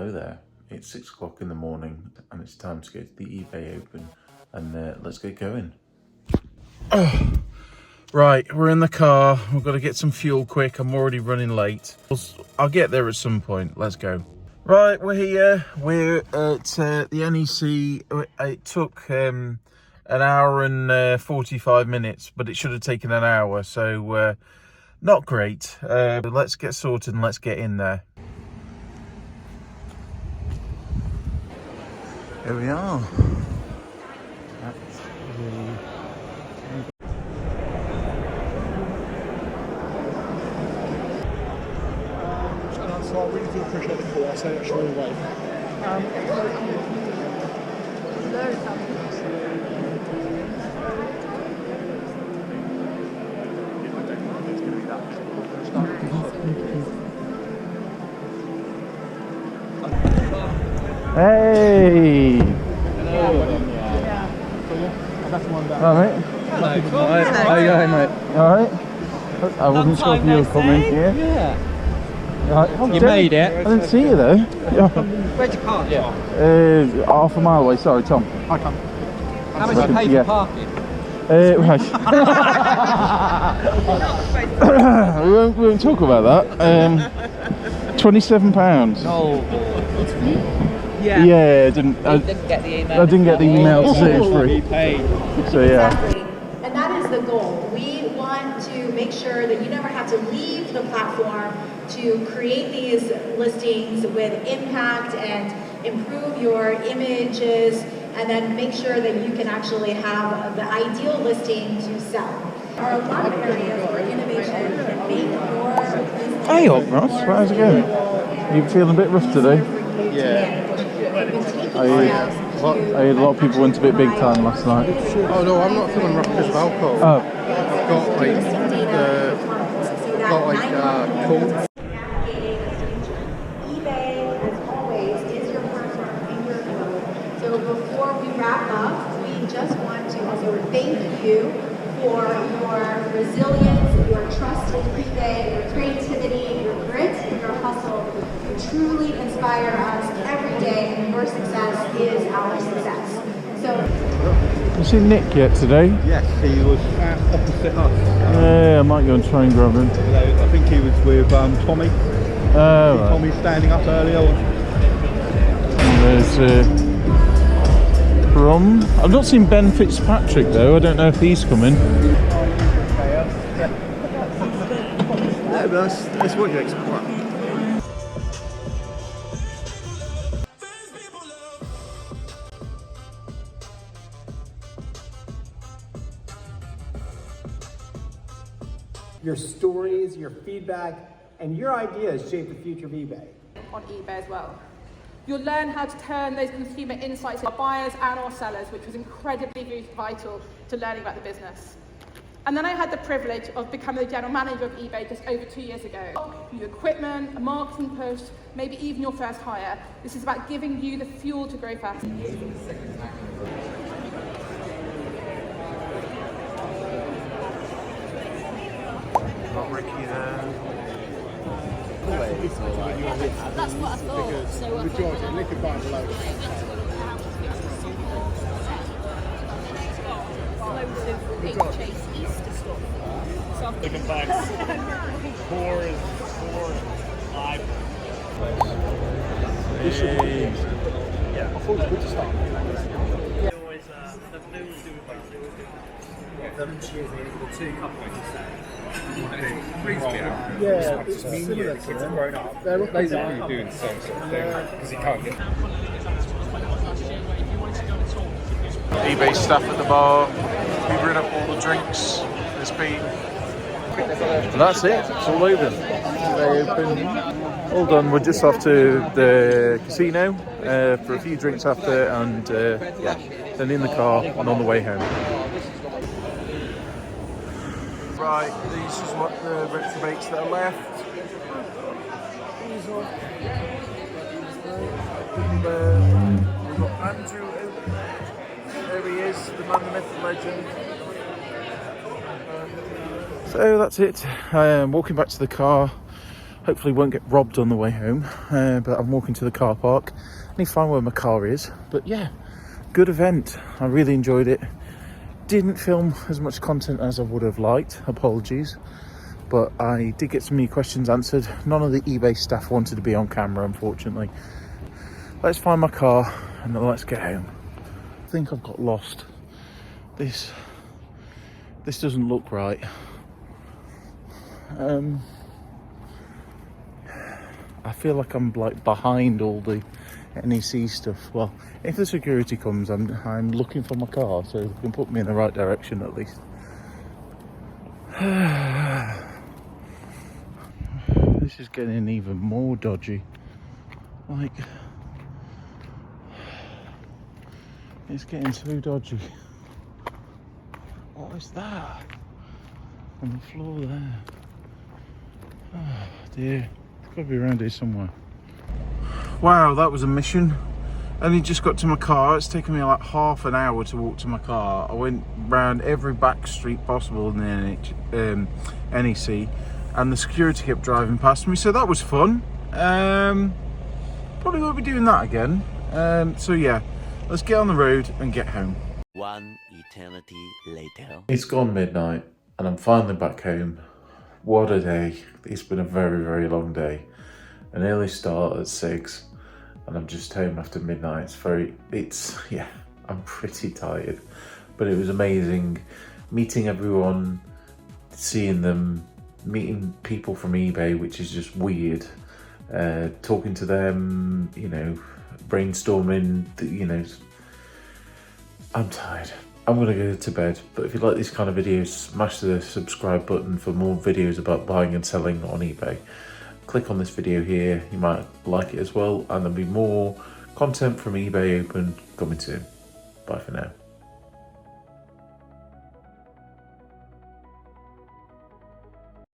Hello there, it's 6 o'clock in the morning and it's time to go to the eBay Open and let's get going. Right, we're in the car, we've got to get some fuel quick, I'm already running late. I'll get there at some point, let's go. Right, we're here, we're at the NEC. It took an hour and 45 minutes, but it should have taken an hour, so not great. But let's get sorted and let's get in there. Here we are. So I really do appreciate the call. I'll say that straight away. Hey! Hello. That's one down. All right. Hello, Tom. How you going, mate? All right. I wasn't sure if you were coming here. Yeah. Right. You made it. I didn't see you though. Where'd you park? Yeah. Half a mile away. Sorry, Tom. I come. How much you pay for parking? We won't talk about that. £27. Oh. Yeah, I didn't get the email. I didn't get the email to say it's free. So yeah. Exactly. And that is the goal. We want to make sure that you never have to leave the platform to create these listings with impact and improve your images, and then make sure that you can actually have the ideal listing to sell. There are a lot of areas where innovation can make your business. Hey up, Ross. How's it going? You feeling a bit rough today? Yeah. I heard a lot of people went a bit big time last night. Oh no, I'm not feeling rough because of alcohol. Oh. I've got cold. eBay, as always, is your partner and your code. So before we wrap up, we just want to also thank you for your resilience, your trust in eBay, your creativity, your grit, and your hustle. You truly inspire us every day, and your success is our success. So, Have you seen Nick yet today? Yes, he was opposite us. Yeah, I might go and try and grab him. I think he was with Tommy. Right. Tommy standing up earlier. And there's I've not seen Ben Fitzpatrick though. I don't know if he's coming. Yeah, but that's what you expect. Your stories, your feedback, and your ideas shape the future of eBay. On eBay as well. You'll learn how to turn those consumer insights into buyers and or sellers, which was incredibly vital to learning about the business. And then I had the privilege of becoming the general manager of eBay just over 2 years ago. New equipment, a marketing push, maybe even your first hire. This is about giving you the fuel to grow fast. Got Ricky there. That's what I thought. So I Georgia, lick it by below. loads of big Chase Easter stuff. So Looking back, 4 5. Yeah, I thought it was good to start. Always the news do it. Them cheers the two couples Yeah, it's similar to them. grown up. They're Basically doing the same sort of thing because he can't get. eBay staff at the bar. We've rid up all the drinks. There's been. And that's it. It's all over. eBay Open. All done. We're just off to the casino for a few drinks after, and yeah, then in the car and on the way home. Right, these is what the retrobates that are left. These are. We've got Andrew. There he is, the man, the myth, the legend. So that's it. I am walking back to the car. Hopefully won't get robbed on the way home, but I'm walking to the car park. I need to find where my car is. But yeah, good event. I really enjoyed it. Didn't film as much content as I would have liked, apologies. But I did get some of your questions answered. None of the eBay staff wanted to be on camera, unfortunately. Let's find my car and then let's get home. I think I've got lost. This doesn't look right. I feel like I'm like behind all the NEC stuff. Well, if the security comes, I'm looking for my car, so they can put me in the right direction at least. This is getting even more dodgy. Like, it's getting so dodgy. What is that on the floor there? Oh dear, it's got to be around here somewhere. Wow, that was a mission. Only just got to my car. It's taken me like half an hour to walk to my car. I went round every back street possible in the NEC, and the security kept driving past me, so that was fun. Probably won't be doing that again. So yeah, let's get on the road and get home. One eternity later. It's gone midnight and I'm finally back home. What a day. It's been a very, very long day. An early start at 6 and I'm just home after midnight. Yeah, I'm pretty tired, but it was amazing meeting everyone, seeing them, meeting people from eBay, which is just weird. Talking to them, you know, brainstorming, you know. I'm tired. I'm gonna go to bed, but if you like these kind of videos, smash the subscribe button for more videos about buying and selling on eBay. Click on this video here, you might like it as well, and there'll be more content from eBay Open coming soon. Bye for now.